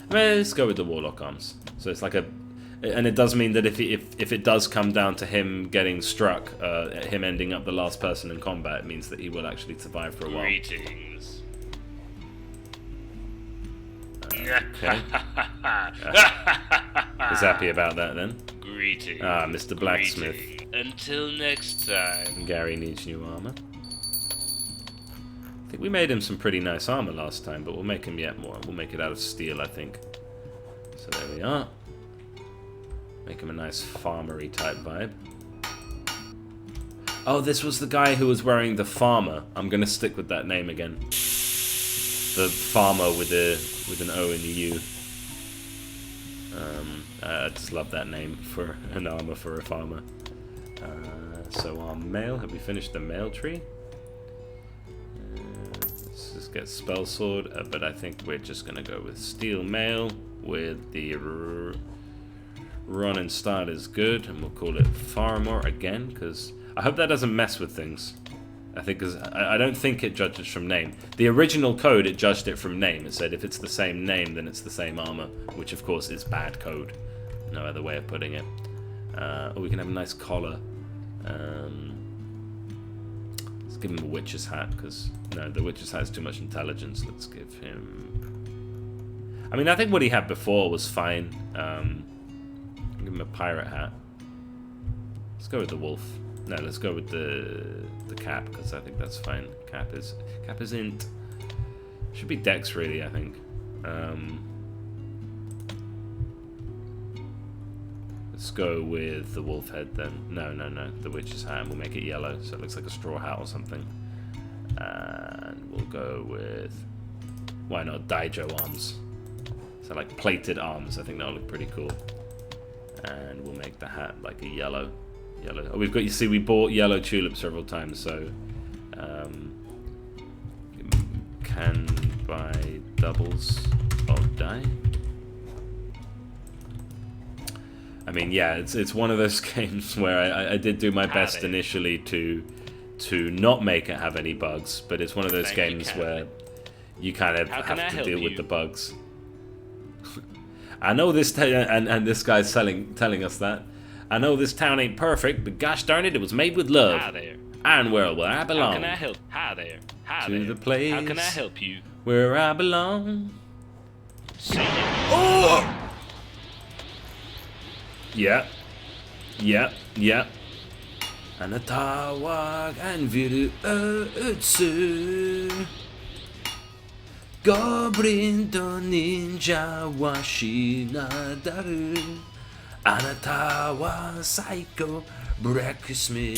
A: Let's go with the warlock arms. So it's like a. And it does mean that if it does come down to him getting struck, him ending up the last person in combat, it means that he will actually survive for a while.
B: Greetings.
A: Okay. He's happy about that then.
B: Greetings.
A: Ah, Mr. Blacksmith.
B: Greetings. Until next time.
A: Gary needs new armor. I think we made him some pretty nice armor last time, but we'll make him yet more. We'll make it out of steel, I think. So there we are. Make him a nice farmery type vibe. Oh, this was the guy who was wearing the farmer. I'm gonna stick with that name again. The farmer with an O and a U. I just love that name for an armor for a farmer. So our mail, have we finished the mail tree? Let's just get spell sword, but I think we're just gonna go with steel mail with the run and start is good, and we'll call it farmer again, because I hope that doesn't mess with things. I think, because I don't think it judges from name. The original code, it judged it from name. It said if it's the same name, then it's the same armor, which of course is bad code. No other way of putting it. Oh, we can have a nice collar. Let's give him a witch's hat, because no, the witch's hat is too much intelligence. Let's give him. I mean, I think what he had before was fine. Give him a pirate hat. Let's go with the wolf. No, let's go with the cap, because I think that's fine. Cap is int. Should be dex really, I think. Let's go with the wolf head then. No, the witch's hat, and we'll make it yellow, so it looks like a straw hat or something. And we'll go with, why not, Daijo arms. So like plated arms, I think that'll look pretty cool. And we'll make the hat like a yellow. Oh, we've got, you see, we bought yellow tulips several times, so can buy doubles of dye. I mean, yeah, it's one of those games where I did do my best initially to not make it have any bugs, but it's one of those games where you kind of have to deal with the bugs. I know this and this guy's telling us that. I know this town ain't perfect, but gosh darn it was made with love.
B: Hi there.
A: And where I belong.
B: How can I help? Hi there. Hi
A: to
B: there.
A: the place.
B: How can I help you?
A: Where I belong.
B: See ya.
A: Oh! Yeah. Anatawag and viru utsu. Goblin to ninja wa shinadaru. Anata wa psycho Blacksmith.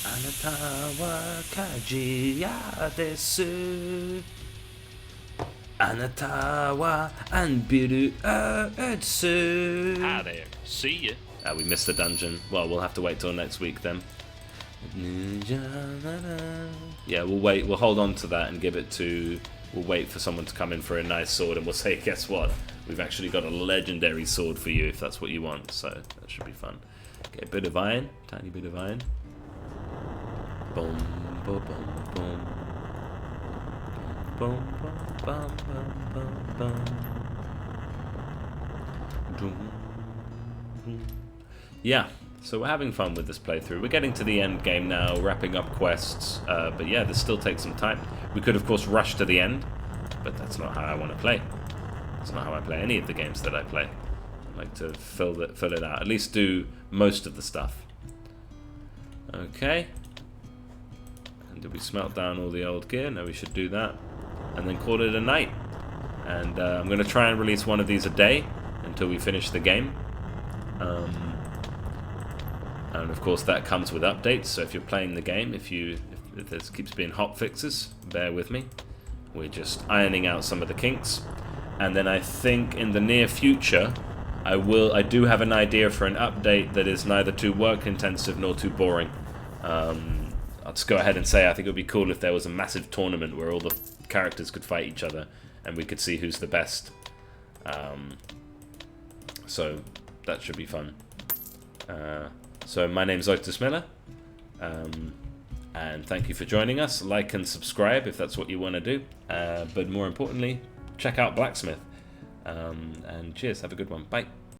A: Anata wa kajiya desu. Anata wa anbiru utsu.
B: Hi there. See ya.
A: We missed the dungeon. Well, we'll have to wait till next week then. Yeah, we'll wait. We'll hold on to that and give it to. We'll wait for someone to come in for a nice sword, and we'll say, guess what? We've actually got a legendary sword for you if that's what you want. So that should be fun. Okay, a bit of iron, tiny bit of iron. Boom, boom, boom, boom. Boom, boom, boom, boom, boom, boom. Yeah. So we're having fun with this playthrough. We're getting to the end game now, wrapping up quests, but yeah, this still takes some time. We could, of course, rush to the end, but that's not how I want to play. That's not how I play any of the games that I play. I like to fill it out, at least do most of the stuff. Okay. And did we smelt down all the old gear? No, we should do that. And then call it a night. And I'm going to try and release one of these a day until we finish the game. And of course that comes with updates, so if you're playing the game, if there keeps being hot fixes, bear with me. We're just ironing out some of the kinks. And then I think in the near future, I do have an idea for an update that is neither too work intensive nor too boring. I'll just go ahead and say I think it would be cool if there was a massive tournament where all the characters could fight each other and we could see who's the best. So that should be fun. So my name's Otis Miller, and thank you for joining us. Like and subscribe if that's what you want to do, but more importantly, check out Blacksmith. And cheers, have a good one. Bye.